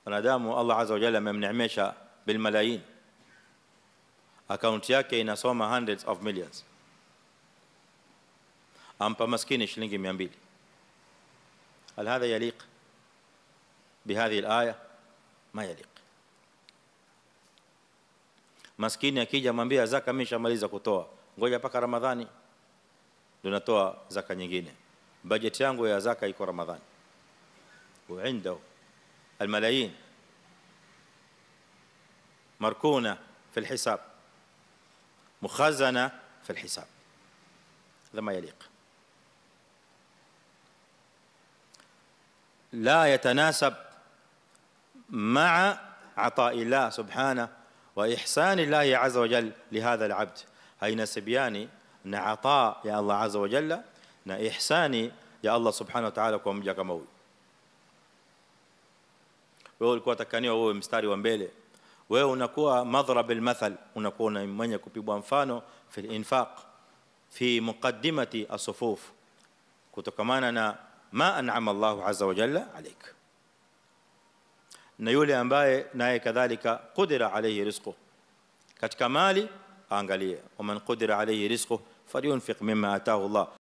wanadamu Allah azza wa jalla amemneemesha bil malayin, account yake inasoma hundreds of millions, ampa maskini shilingi 200. هل هذا يليق بهذه الآية؟ ما يليق. maskini akija mwambia zaka nimeshamaliza kutoa, ngoja paka Ramadhani ndio natoa zaka nyingine, budget yangu ya zaka iko Ramadhani. وعنده الملايين مركونة في الحساب، مخزنة في الحساب. هذا ما يليق، لا يتناسب مع عطاء الله سبحانه وإحسان الله عز وجل لهذا العبد. hainasibiani na ataa ya Allah azza wa jalla na ihsani ya Allah subhanahu wa ta'ala kwa mja kama huyu. Wewe ulikuwa utakaniwa wewe mstari wa mbele, wewe unakuwa madhrab almathal, unakuwa mwenye kupigwa mfano fi infaq fi muqaddimati as-sufuf, kutokamana na ma an'ama Allah azza wa jalla alayk. na yule ambaye naye kadhalika qudira alayhi rizquhu, katika mali angalia, waman qudira alayhi rizquhu falyunfiq mimma ataahu Allah.